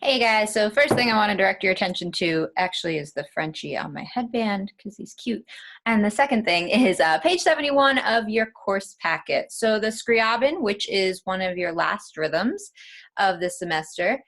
Hey guys, so first thing I want to direct your attention to actually is the Frenchie on my headband because he's cute. And the second thing is page 71 of your course packet. So the Scriabin, which is one of your last rhythms of the semester,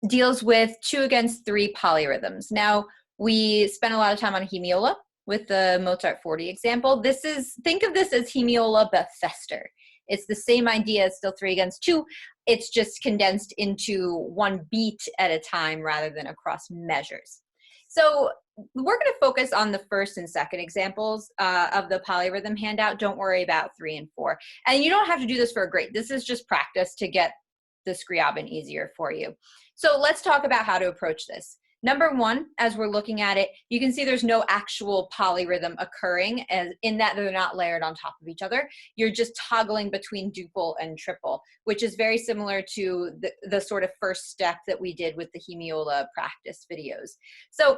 deals with 2 against 3 polyrhythms. Now, we spent a lot of time on hemiola with the Mozart 40 example. Think of this as hemiola but fester. It's the same idea, it's still 3 against 2. It's just condensed into one beat at a time rather than across measures. So we're going to focus on the first and second examples of the polyrhythm handout. Don't worry about 3 and 4. And you don't have to do this for a grade. This is just practice to get the Scriabin easier for you. So let's talk about how to approach this. Number one, as we're looking at it, you can see there's no actual polyrhythm occurring as in that they're not layered on top of each other. You're just toggling between duple and triple, which is very similar to the sort of first step that we did with the hemiola practice videos. So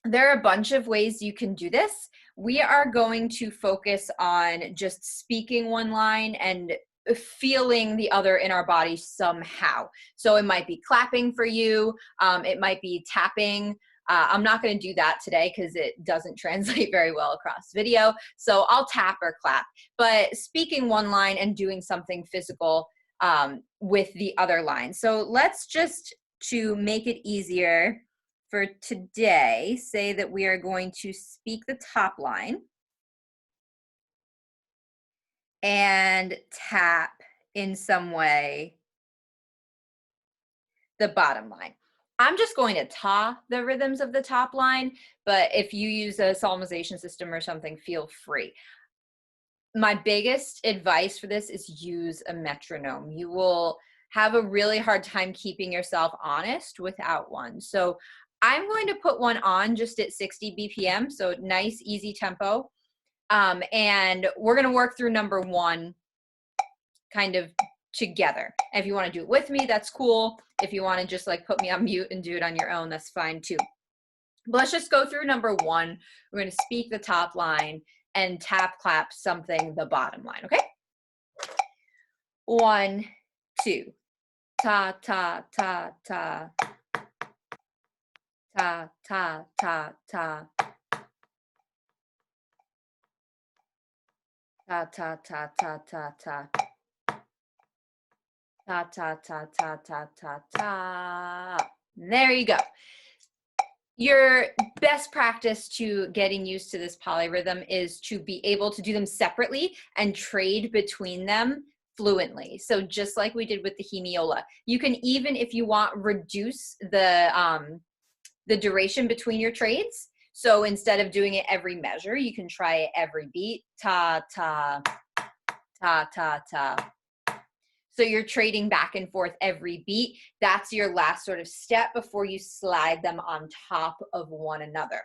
there are a bunch of ways you can do this. We are going to focus on just speaking one line and feeling the other in our body somehow. So it might be clapping for you, it might be tapping. I'm not going to do that today because it doesn't translate very well across video. So I'll tap or clap, but speaking one line and doing something physical with the other line. So let's just, to make it easier for today, say that we are going to speak the top line and tap in some way the bottom line. I'm just going to ta the rhythms of the top line, but if you use a solmization system or something, feel free. My biggest advice for this is use a metronome. You will have a really hard time keeping yourself honest without one. So I'm going to put one on just at 60 BPM, so nice, easy tempo. And we're going to work through number one kind of together. If you want to do it with me, that's cool. If you want to just like put me on mute and do it on your own, that's fine too. But let's just go through number one. We're going to speak the top line and tap, clap something the bottom line, okay? 1, 2. Ta, ta, ta, ta. Ta, ta, ta, ta. Ta, ta, ta, ta, ta, ta. Ta, ta, ta, ta, ta, ta, ta. There you go. Your best practice to getting used to this polyrhythm is to be able to do them separately and trade between them fluently. So just like we did with the hemiola, you can even, if you want, reduce the duration between your trades. So instead of doing it every measure, you can try it every beat. Ta, ta, ta, ta, ta. So you're trading back and forth every beat. That's your last sort of step before you slide them on top of one another.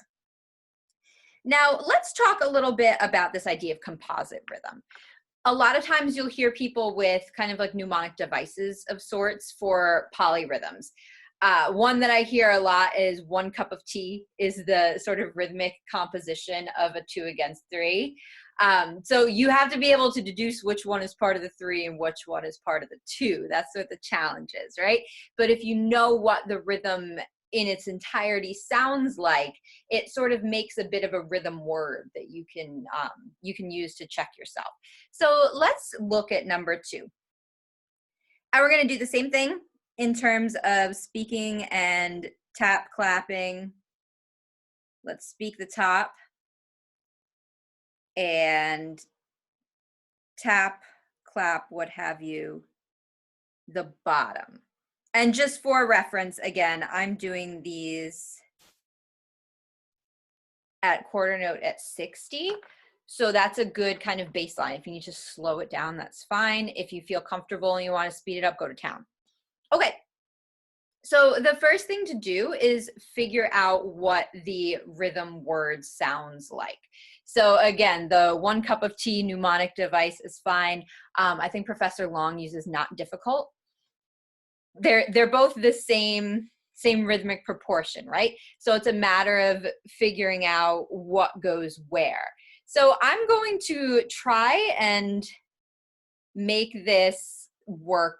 Now, let's talk a little bit about this idea of composite rhythm. A lot of times you'll hear people with kind of like mnemonic devices of sorts for polyrhythms. One that I hear a lot is 1 cup of tea is the sort of rhythmic composition of a 2 against 3. So you have to be able to deduce which one is part of the 3 and which one is part of the 2. That's what the challenge is, right? But if you know what the rhythm in its entirety sounds like, it sort of makes a bit of a rhythm word that you can use to check yourself. So let's look at number 2. And we're going to do the same thing in terms of speaking and tap clapping. Let's speak the top and tap, clap, what have you, the bottom. And just for reference, again, I'm doing these at quarter note at 60. So that's a good kind of baseline. If you need to slow it down, that's fine. If you feel comfortable and you want to speed it up, go to town. Okay. So the first thing to do is figure out what the rhythm word sounds like. So again, the 1 cup of tea mnemonic device is fine. I think Professor Long uses not difficult. They're both the same rhythmic proportion, right? So it's a matter of figuring out what goes where. So I'm going to try and make this work